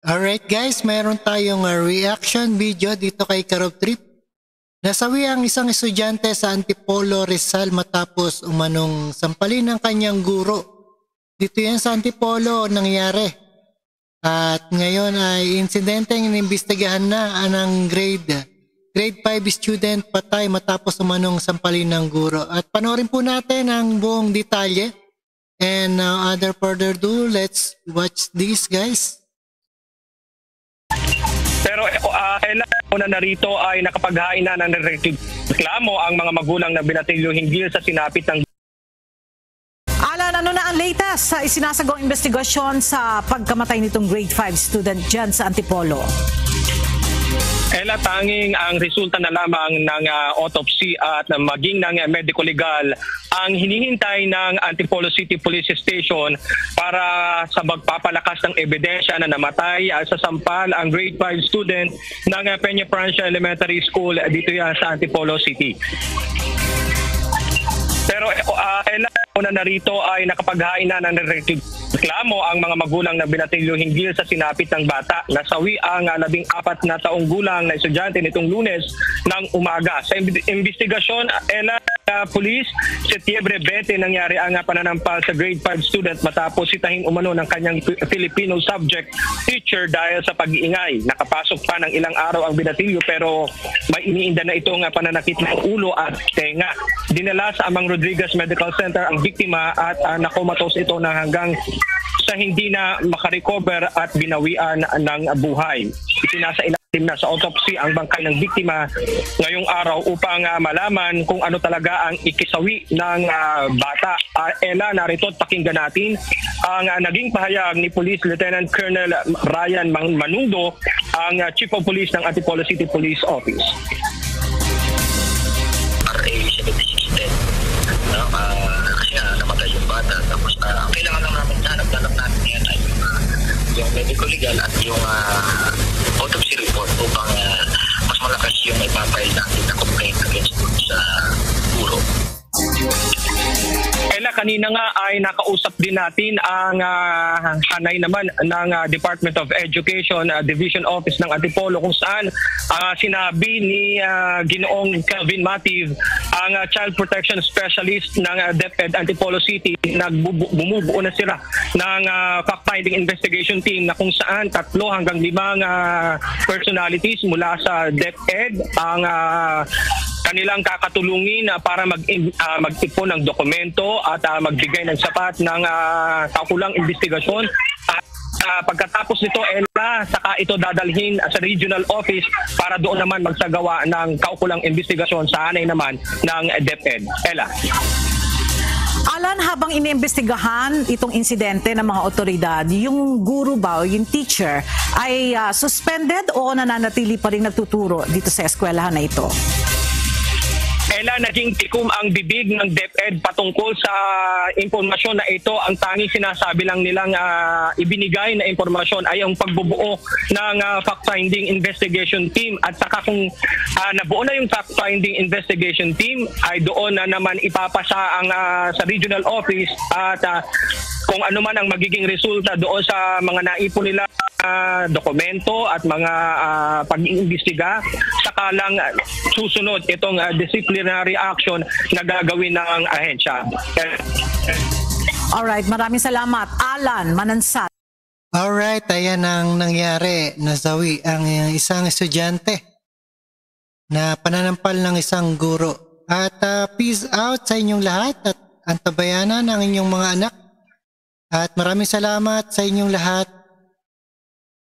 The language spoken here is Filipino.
Alright guys, mayroon tayong reaction video dito kay Karob Trip. Nasawi ang isang estudyante sa Antipolo, Rizal matapos umanong sampalin ng kanyang guro. Dito yan sa Antipolo nangyari. At ngayon ay insidenteng inimbestigahan na ng grade 5 student patay matapos umanong sampalin ng guro. At panoorin po natin ang buong detalye. And other further ado, let's watch this guys. Pero una narito ay nakapaghain na ng reklamo ang mga magulang na binatilyo hinggil sa sinapit ng Alan, ano na ang latest sa isinasagawang investigasyon sa pagkamatay nitong grade 5 student dyan sa Antipolo? Tanging ang resulta na lamang ng autopsy at maging ng medical legal ang hinihintay ng Antipolo City Police Station para sa magpapalakas ng ebidensya na namatay sa sampal ang grade 5 student ng Peña Francia Elementary School dito yan sa Antipolo City. Pero una narito ay nakapaghain na ng reklamo ang mga magulang na binatilyo hinggil sa sinapit ng bata. Nasawi ang 14 na taong gulang na estudyante nitong Lunes ng umaga. Sa investigasyon, Police, Setyembre 20 nangyari ang pananampal sa grade 5 student matapos sitahin umano ng kanyang Filipino subject teacher dahil sa pag-iingay. Nakapasok pa ng ilang araw ang binatilyo pero may iniinda na itong pananakit ng ulo at tenga. Dinala sa Amang Rodriguez Medical Center ang biktima at nakomatos ito na hanggang sa hindi na makarecover at binawian ng buhay. Isinasailalim na sa autopsy ang bangkay ng biktima ngayong araw upang malaman kung ano talaga ang ikisawi ng bata. Narito at pakinggan natin ang naging pahayag ni Police Lieutenant Colonel Ryan Manundo, ang Chief of Police ng Antipolo City Police Office. RA 7610. Kasi namatay yung bata. Tapos ang kailangan lang namin hanap natin yan ay yung medical legal at yung autopsy report upang mas malakas yung ipapay natin na complaint against sa guro. Kanina nga ay nakausap din natin ang hanay naman ng Department of Education Division Office ng Antipolo kung saan sinabi ni Ginoong Kelvin Mativ, ang Child Protection Specialist ng DepEd Antipolo City, bumubuo na sila ng fact-finding investigation team na kung saan 3 hanggang 5 personalities mula sa DepEd ang kanilang kakatulungin para mag-ipon ng dokumento at magbigay ng sapat ng kaukulang investigasyon. At pagkatapos nito, saka ito dadalhin sa regional office para doon naman magsagawa ng kaukulang investigasyon sa hanay naman ng DepEd. Alan, habang iniimbestigahan itong insidente ng mga otoridad, yung guro ba o yung teacher ay suspended o nananatili pa rin nagtuturo dito sa eskwelahan na ito? Naging tikom ang bibig ng DepEd patungkol sa impormasyon na ito. Ang tanging sinasabi lang nilang ibinigay na impormasyon ay ang pagbubuo ng fact-finding investigation team. At saka kung nabuo na yung fact-finding investigation team, ay doon na naman ipapasa ang sa regional office at kung ano man ang magiging resulta doon sa mga naipon nila dokumento at mga pag-iimbestiga, saka lang susunod itong disciplinary action na gagawin ng ahensya. Alright, maraming salamat. Alan Manansat. Alright, ayan ang nangyari. Nasawi ang isang estudyante na pananampal ng isang guro. At peace out sa inyong lahat at antabayanan ng inyong mga anak. At maraming salamat sa inyong lahat.